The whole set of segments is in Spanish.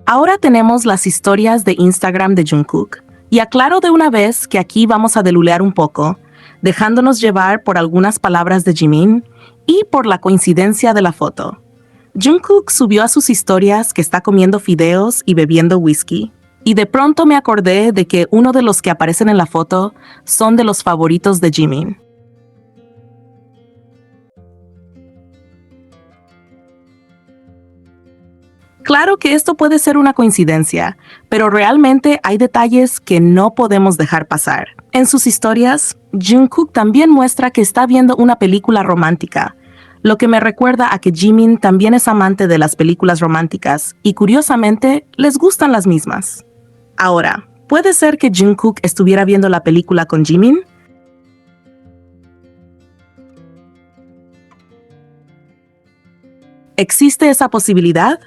Ahora tenemos las historias de Instagram de Jungkook. Y aclaro de una vez que aquí vamos a delulear un poco, dejándonos llevar por algunas palabras de Jimin y por la coincidencia de la foto. Jungkook subió a sus historias que está comiendo fideos y bebiendo whisky. Y de pronto me acordé de que uno de los que aparecen en la foto son de los favoritos de Jimin. Claro que esto puede ser una coincidencia, pero realmente hay detalles que no podemos dejar pasar. En sus historias, Jungkook también muestra que está viendo una película romántica, lo que me recuerda a que Jimin también es amante de las películas románticas y curiosamente les gustan las mismas. Ahora, ¿puede ser que Jungkook estuviera viendo la película con Jimin? ¿Existe esa posibilidad?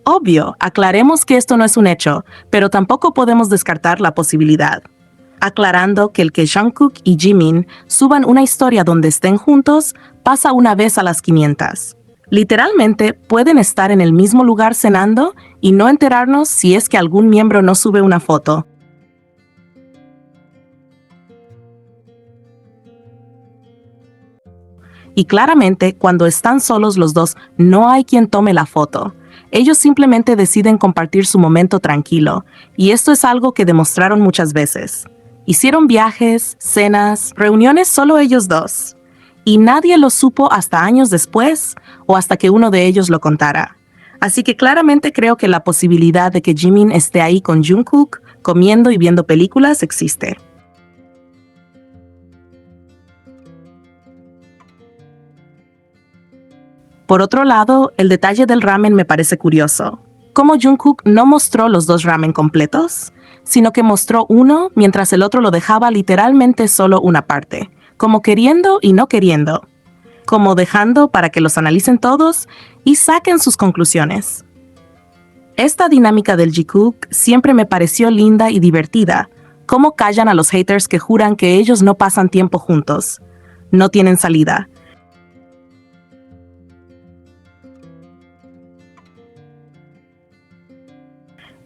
Obvio, aclaremos que esto no es un hecho, pero tampoco podemos descartar la posibilidad. Aclarando que el que Jungkook y Jimin suban una historia donde estén juntos pasa una vez a las 500. Literalmente pueden estar en el mismo lugar cenando y no enterarnos si es que algún miembro no sube una foto. Y claramente, cuando están solos los dos, no hay quien tome la foto. Ellos simplemente deciden compartir su momento tranquilo, y esto es algo que demostraron muchas veces. Hicieron viajes, cenas, reuniones solo ellos dos. Y nadie lo supo hasta años después o hasta que uno de ellos lo contara. Así que claramente creo que la posibilidad de que Jimin esté ahí con Jungkook, comiendo y viendo películas, existe. Por otro lado, el detalle del ramen me parece curioso. ¿Cómo Jungkook no mostró los dos ramen completos? Sino que mostró uno mientras el otro lo dejaba literalmente solo una parte, como queriendo y no queriendo, como dejando para que los analicen todos y saquen sus conclusiones. Esta dinámica del Jikook siempre me pareció linda y divertida, cómo callan a los haters que juran que ellos no pasan tiempo juntos, no tienen salida.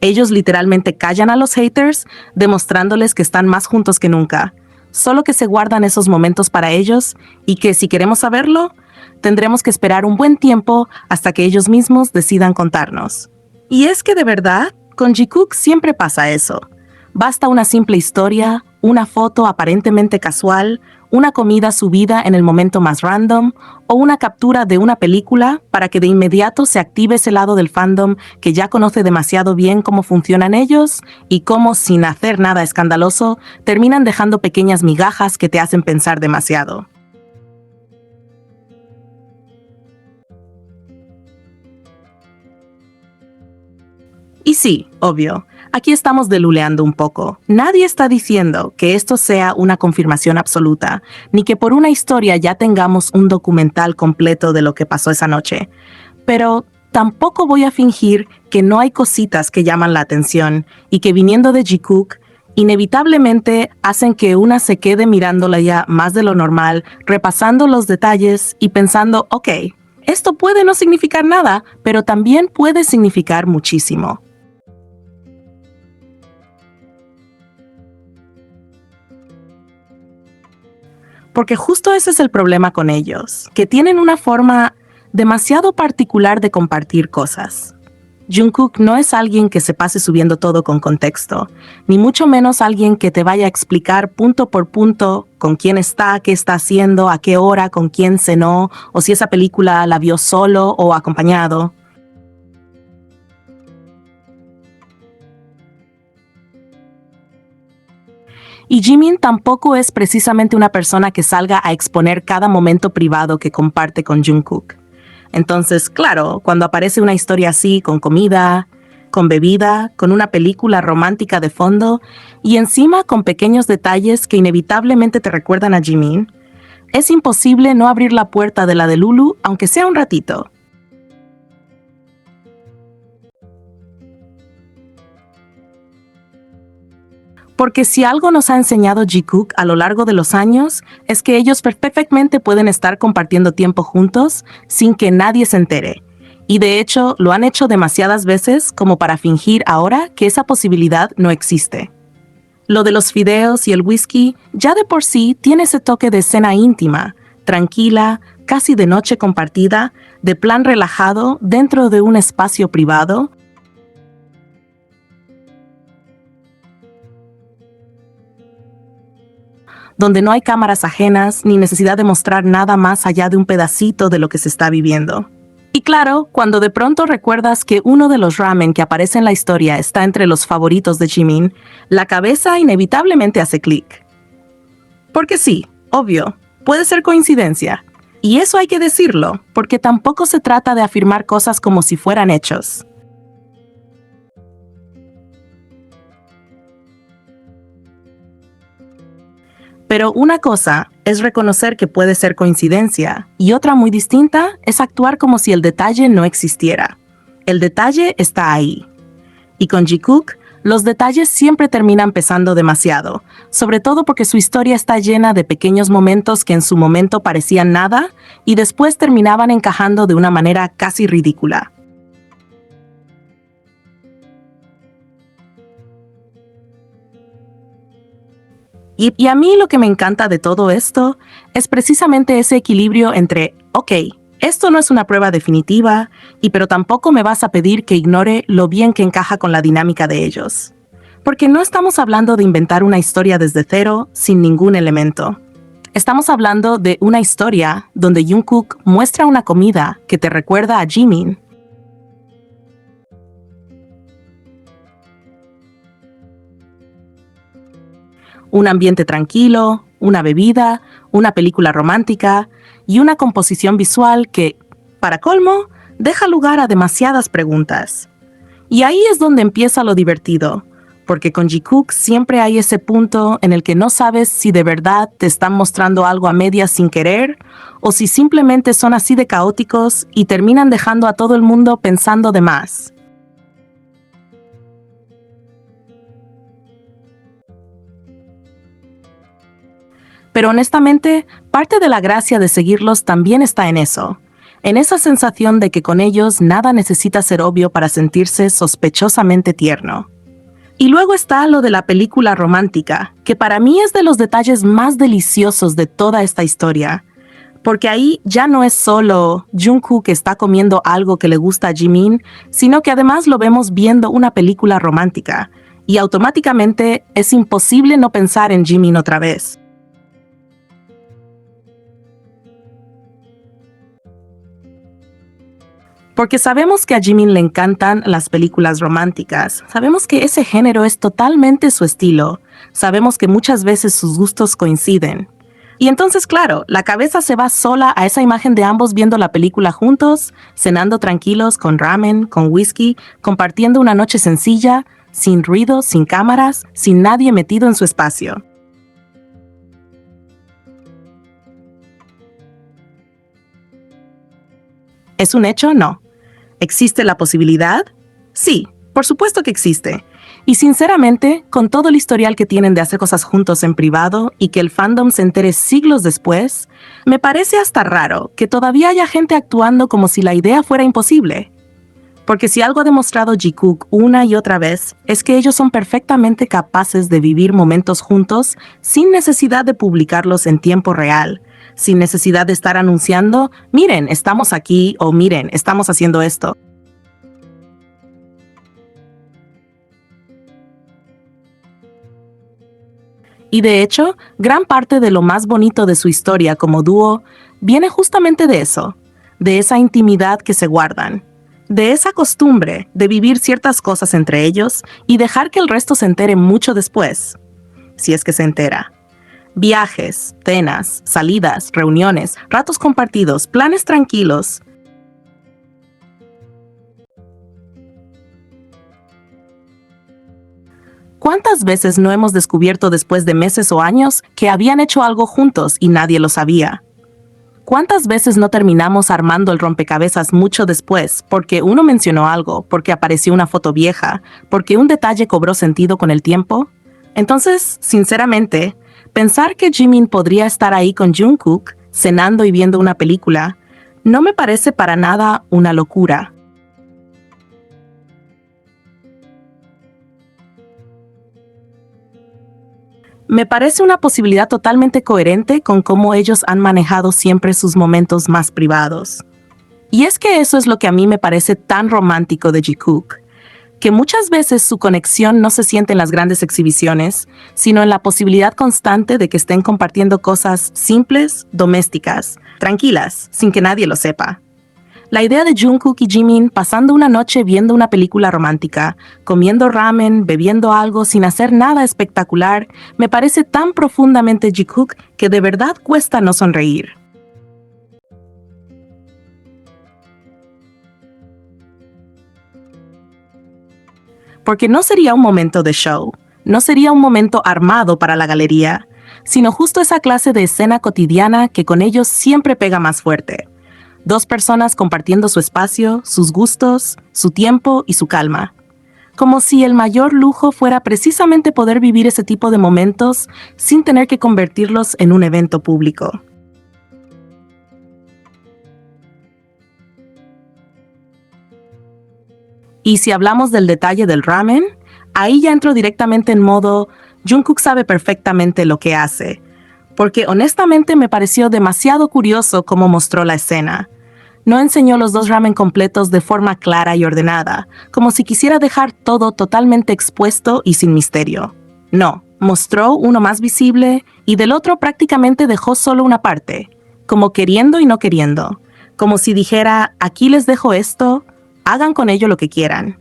Ellos literalmente callan a los haters, demostrándoles que están más juntos que nunca. Solo que se guardan esos momentos para ellos y que si queremos saberlo, tendremos que esperar un buen tiempo hasta que ellos mismos decidan contarnos. Y es que de verdad, con Jikook siempre pasa eso. Basta una simple historia, una foto aparentemente casual, una comida subida en el momento más random o una captura de una película para que de inmediato se active ese lado del fandom que ya conoce demasiado bien cómo funcionan ellos y cómo, sin hacer nada escandaloso, terminan dejando pequeñas migajas que te hacen pensar demasiado. Y sí, obvio, aquí estamos deluleando un poco. Nadie está diciendo que esto sea una confirmación absoluta, ni que por una historia ya tengamos un documental completo de lo que pasó esa noche. Pero tampoco voy a fingir que no hay cositas que llaman la atención y que viniendo de Jikook, inevitablemente hacen que una se quede mirándola ya más de lo normal, repasando los detalles y pensando, ok, esto puede no significar nada, pero también puede significar muchísimo. Porque justo ese es el problema con ellos, que tienen una forma demasiado particular de compartir cosas. Jungkook no es alguien que se pase subiendo todo con contexto, ni mucho menos alguien que te vaya a explicar punto por punto con quién está, qué está haciendo, a qué hora, con quién cenó, o si esa película la vio solo o acompañado. Y Jimin tampoco es precisamente una persona que salga a exponer cada momento privado que comparte con Jungkook. Entonces, claro, cuando aparece una historia así, con comida, con bebida, con una película romántica de fondo, y encima con pequeños detalles que inevitablemente te recuerdan a Jimin, es imposible no abrir la puerta de la de Lulu, aunque sea un ratito. Porque si algo nos ha enseñado Jikook a lo largo de los años, es que ellos perfectamente pueden estar compartiendo tiempo juntos sin que nadie se entere. Y de hecho, lo han hecho demasiadas veces como para fingir ahora que esa posibilidad no existe. Lo de los fideos y el whisky ya de por sí tiene ese toque de escena íntima, tranquila, casi de noche compartida, de plan relajado dentro de un espacio privado, donde no hay cámaras ajenas ni necesidad de mostrar nada más allá de un pedacito de lo que se está viviendo. Y claro, cuando de pronto recuerdas que uno de los ramen que aparece en la historia está entre los favoritos de Jimin, la cabeza inevitablemente hace clic. Porque sí, obvio, puede ser coincidencia. Y eso hay que decirlo, porque tampoco se trata de afirmar cosas como si fueran hechos. Pero una cosa es reconocer que puede ser coincidencia y otra muy distinta es actuar como si el detalle no existiera. El detalle está ahí. Y con Jikook, los detalles siempre terminan pesando demasiado, sobre todo porque su historia está llena de pequeños momentos que en su momento parecían nada y después terminaban encajando de una manera casi ridícula. Y a mí lo que me encanta de todo esto es precisamente ese equilibrio entre, ok, esto no es una prueba definitiva, pero tampoco me vas a pedir que ignore lo bien que encaja con la dinámica de ellos. Porque no estamos hablando de inventar una historia desde cero, sin ningún elemento. Estamos hablando de una historia donde Jungkook muestra una comida que te recuerda a Jimin. Un ambiente tranquilo, una bebida, una película romántica y una composición visual que, para colmo, deja lugar a demasiadas preguntas. Y ahí es donde empieza lo divertido, porque con Jikook siempre hay ese punto en el que no sabes si de verdad te están mostrando algo a medias sin querer o si simplemente son así de caóticos y terminan dejando a todo el mundo pensando de más. Pero honestamente, parte de la gracia de seguirlos también está en eso, en esa sensación de que con ellos nada necesita ser obvio para sentirse sospechosamente tierno. Y luego está lo de la película romántica, que para mí es de los detalles más deliciosos de toda esta historia, porque ahí ya no es solo Jungkook que está comiendo algo que le gusta a Jimin, sino que además lo vemos viendo una película romántica, y automáticamente es imposible no pensar en Jimin otra vez. Porque sabemos que a Jimin le encantan las películas románticas, sabemos que ese género es totalmente su estilo, sabemos que muchas veces sus gustos coinciden. Y entonces, claro, la cabeza se va sola a esa imagen de ambos viendo la película juntos, cenando tranquilos con ramen, con whisky, compartiendo una noche sencilla, sin ruido, sin cámaras, sin nadie metido en su espacio. ¿Es un hecho? No. ¿Existe la posibilidad? Sí, por supuesto que existe. Y sinceramente, con todo el historial que tienen de hacer cosas juntos en privado y que el fandom se entere siglos después, me parece hasta raro que todavía haya gente actuando como si la idea fuera imposible. Porque si algo ha demostrado Jikook una y otra vez, es que ellos son perfectamente capaces de vivir momentos juntos sin necesidad de publicarlos en tiempo real, sin necesidad de estar anunciando, miren, estamos aquí o miren, estamos haciendo esto. Y de hecho, gran parte de lo más bonito de su historia como dúo viene justamente de eso, de esa intimidad que se guardan, de esa costumbre de vivir ciertas cosas entre ellos y dejar que el resto se entere mucho después, si es que se entera. Viajes, cenas, salidas, reuniones, ratos compartidos, planes tranquilos. ¿Cuántas veces no hemos descubierto después de meses o años que habían hecho algo juntos y nadie lo sabía? ¿Cuántas veces no terminamos armando el rompecabezas mucho después porque uno mencionó algo, porque apareció una foto vieja, porque un detalle cobró sentido con el tiempo? Entonces, sinceramente, pensar que Jimin podría estar ahí con Jungkook, cenando y viendo una película, no me parece para nada una locura. Me parece una posibilidad totalmente coherente con cómo ellos han manejado siempre sus momentos más privados. Y es que eso es lo que a mí me parece tan romántico de Jikook, que muchas veces su conexión no se siente en las grandes exhibiciones, sino en la posibilidad constante de que estén compartiendo cosas simples, domésticas, tranquilas, sin que nadie lo sepa. La idea de Jungkook y Jimin pasando una noche viendo una película romántica, comiendo ramen, bebiendo algo sin hacer nada espectacular, me parece tan profundamente Jikook que de verdad cuesta no sonreír. Porque no sería un momento de show, no sería un momento armado para la galería, sino justo esa clase de escena cotidiana que con ellos siempre pega más fuerte. Dos personas compartiendo su espacio, sus gustos, su tiempo y su calma. Como si el mayor lujo fuera precisamente poder vivir ese tipo de momentos sin tener que convertirlos en un evento público. Y si hablamos del detalle del ramen, ahí ya entro directamente en modo Jungkook sabe perfectamente lo que hace, porque honestamente me pareció demasiado curioso cómo mostró la escena. No enseñó los dos ramen completos de forma clara y ordenada, como si quisiera dejar todo totalmente expuesto y sin misterio. No, mostró uno más visible y del otro prácticamente dejó solo una parte, como queriendo y no queriendo, como si dijera, aquí les dejo esto, hagan con ello lo que quieran.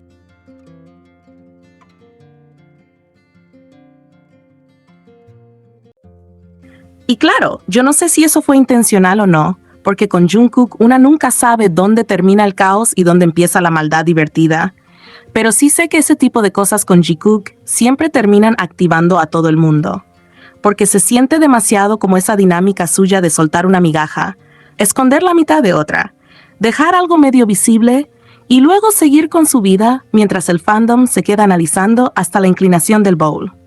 Y claro, yo no sé si eso fue intencional o no, porque con Jungkook una nunca sabe dónde termina el caos y dónde empieza la maldad divertida. Pero sí sé que ese tipo de cosas con Jikook siempre terminan activando a todo el mundo, porque se siente demasiado como esa dinámica suya de soltar una migaja, esconder la mitad de otra, dejar algo medio visible y luego seguir con su vida mientras el fandom se queda analizando hasta la inclinación del bowl.